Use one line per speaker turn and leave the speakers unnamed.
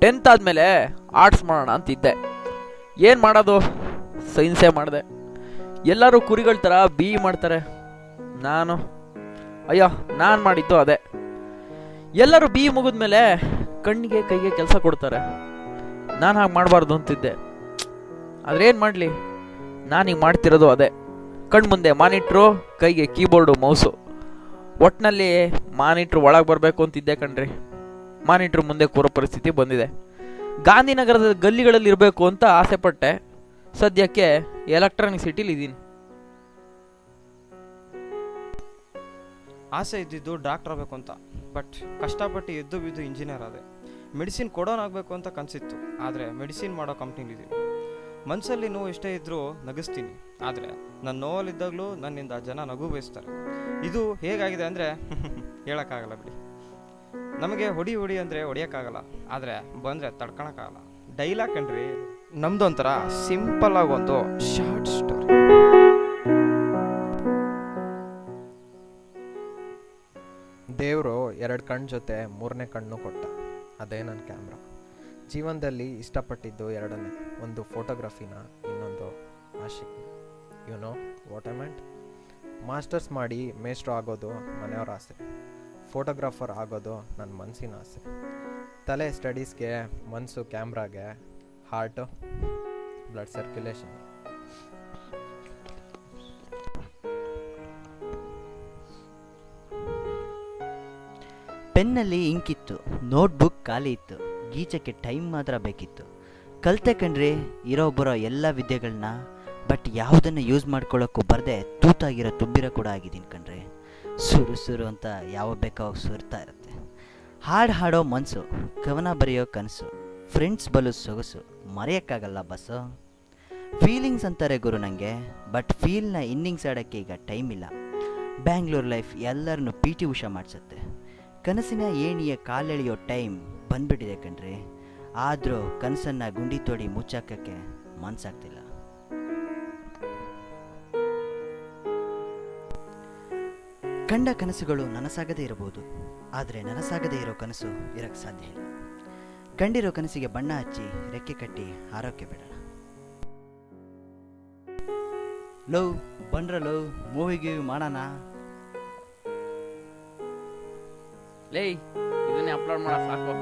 10th ಆದಮೇಲೆ arts ಮಾಡೋಣ ಅಂತಿದ್ದೆ. ಏನು ಮಾಡೋದು, ಸೈನ್ಸೇ ಮಾಡಿದೆ. ಎಲ್ಲರೂ ಕುರಿಗಳ ಥರ ಬಿ ಮಾಡ್ತಾರೆ, ನಾನು ಮಾಡಿದ್ದು ಅದೇ. ಎಲ್ಲರೂ ಬಿ ಮುಗಿದ್ಮೇಲೆ ಕಣ್ಣಿಗೆ ಕೈಗೆ ಕೆಲಸ ಕೊಡ್ತಾರೆ, ನಾನು ಹಾಗೆ ಮಾಡಬಾರ್ದು ಅಂತಿದ್ದೆ. ಆದರೆ ಏನು ಮಾಡಲಿ, ನಾನೀಗ ಮಾಡ್ತಿರೋದು ಅದೇ. ಕಣ್ಮುಂದೆ ಮಾನಿಟ್ರು, ಕೈಗೆ ಕೀಬೋರ್ಡು ಮೌಸು. ಒಟ್ಟಿನಲ್ಲಿ ಮಾನಿಟ್ರು ಒಳಗೆ ಬರಬೇಕು ಅಂತಿದ್ದೆ ಕಣ್ರಿ. ಮಾನಿಟ್ರು ಮುಂದೆ ಕೂರೋ ಪರಿಸ್ಥಿತಿ ಬಂದಿದೆ. ಗಾಂಧಿನಗರದ ಗಲ್ಲಿಗಳಲ್ಲಿ ಇರಬೇಕು ಅಂತ ಆಸೆ ಪಟ್ಟೆ. ಸದ್ಯಕ್ಕೆ ಎಲೆಕ್ಟ್ರಾನಿಕ್ ಸಿಟಿಲಿ ಇದ್ದೀನಿ.
ಆಸೆ ಇದ್ದಿದ್ದು ಡಾಕ್ಟರ್ ಆಗಬೇಕು ಅಂತ, ಬಟ್ ಕಷ್ಟಪಟ್ಟು ಎದ್ದು ಬಿದ್ದು ಇಂಜಿನಿಯರ್ ಆದೆ. ಮೆಡಿಸಿನ್ ಕೊಡೋನಾಗಬೇಕು ಅಂತ ಕನಸಿತ್ತು, ಆದರೆ ಮೆಡಿಸಿನ್ ಮಾಡೋ ಕಂಪ್ನಿಲಿದ್ದೀನಿ. ಮನಸ್ಸಲ್ಲಿ ನೋವು ಎಷ್ಟೇ ಇದ್ದರೂ ನಗಿಸ್ತೀನಿ, ಆದರೆ ನನ್ನ ನೋವಲ್ಲಿದ್ದಾಗಲೂ ನನ್ನಿಂದ ಜನ ನಗು ಬಯಸ್ತಾರೆ. ಇದು ಹೇಗಾಗಿದೆ ಅಂದರೆ ಹೇಳೋಕ್ಕಾಗಲ್ಲ ಬಿಡಿ. ನಮಗೆ ಹೊಡಿ ಅಂದರೆ ಹೊಡಿಯೋಕ್ಕಾಗಲ್ಲ, ಆದರೆ ಬಂದರೆ ತಡ್ಕೊಳಕ್ಕಾಗಲ್ಲ. ಡೈಲಾಗ್ ಕಣ್ರಿ, ನಮ್ದೊಂಥರ ಸಿಂಪಲ್ ಆಗಿ ಒಂದು ಶಾರ್ಟ್ ಸ್ಟೋರಿ.
ದೇವರು 2 ಕಣ್ಣು ಜೊತೆ 3ನೇ ಕಣ್ಣು ಕೊಟ್ಟ, ಅದೇ ನನ್ನ ಕ್ಯಾಮ್ರಾ. ಜೀವನದಲ್ಲಿ ಇಷ್ಟಪಟ್ಟಿದ್ದು 2ನೇ, ಒಂದು ಫೋಟೋಗ್ರಫಿನ, ಇನ್ನೊಂದು ಆಶಿಕ್. You know what I meant. Masters ಮಾಡಿ ಮೇಸ್ಟ್ರು ಆಗೋದು ಮನೆಯವ್ರ ಆಸೆ, ಫೋಟೋಗ್ರಾಫರ್ ಆಗೋದು ನನ್ನ ಮನಸ್ಸಿನ ಆಸೆ. ತಲೆ ಸ್ಟಡೀಸ್ಗೆ, ಮನಸ್ಸು ಕ್ಯಾಮ್ರಾಗೆ, ಹಾರ್ಟು ಬ್ಲಡ್ ಸರ್ಕ್ಯುಲೇಷನ್.
ಪೆನ್ನಲ್ಲಿ ಇಂಕಿತ್ತು, ನೋಟ್ಬುಕ್ ಖಾಲಿ ಇತ್ತು, ಗೀಚಕ್ಕೆ ಟೈಮ್ ಮಾತ್ರ ಬೇಕಿತ್ತು. ಕಲಿತೆ ಕಣ್ರಿ ಇರೋ ಬರೋ ಎಲ್ಲ ವಿದ್ಯೆಗಳನ್ನ, ಬಟ್ ಯಾವುದನ್ನು ಯೂಸ್ ಮಾಡ್ಕೊಳ್ಳೋಕ್ಕೂ ಬರದೆ ತೂತಾಗಿರೋ ತುಂಬಿರೋ ಕೂಡ ಆಗಿದ್ದೀನಿ ಕಣ್ರಿ. ಸುರು ಅಂತ ಯಾವ ಬೇಕಾವಾಗ ಸುರ್ತಾ ಇರುತ್ತೆ. ಹಾಡೋ ಮನಸ್ಸು, ಕವನ ಬರೆಯೋ ಕನಸು, ಫ್ರೆಂಡ್ಸ್ ಬಲು ಸೊಗಸು, ಮರೆಯೋಕ್ಕಾಗಲ್ಲ ಬಸ್ಸು. ಫೀಲಿಂಗ್ಸ್ ಅಂತಾರೆ ಗುರು ನನಗೆ, ಬಟ್ ಫೀಲ್ನ ಇನ್ನಿಂಗ್ಸ್ ಆಡೋಕ್ಕೆ ಈಗ ಟೈಮ್ ಇಲ್ಲ. ಬ್ಯಾಂಗ್ಳೂರ್ ಲೈಫ್ ಎಲ್ಲರನ್ನು PT ಉಷಾ ಮಾಡಿಸುತ್ತೆ. ಕನಸಿನ ಏಣಿಯ ಕಾಲೆಳೆಯೋ ಟೈಮ್ ಬಂದ್ಬಿಟ್ಟಿದೆ ಕಣ್ರಿ. ಆದರೂ ಕನಸನ್ನು ಗುಂಡಿ ತೋಡಿ ಮುಚ್ಚಾಕಕ್ಕೆ ಮನಸ್ಸಾಗ್ತಿಲ್ಲ. ಕಂಡ ಕನಸುಗಳು ನನಸಾಗದೇ ಇರಬಹುದು, ಆದರೆ ನನಸಾಗದೇ ಇರೋ ಕನಸು ಇರಕ್ಕೆ ಸಾಧ್ಯ ಇಲ್ಲ. ಕಂಡಿರೋ ಕನಸಿಗೆ ಬಣ್ಣ ಹಚ್ಚಿ ರೆಕ್ಕೆ ಕಟ್ಟಿ ಹಾರೋಕ್ಕೆ ಬಿಡೋಣ. ಲವ್ ಬಂದ್ರಲ್ಲೋ, ಮೂವಿಗೆ ಮಾಡೋಣ.
ಲೇ, ಇದನ್ನೇ ಅಪ್ಲೋಡ್ ಮಾಡೋ ಸಾಕು.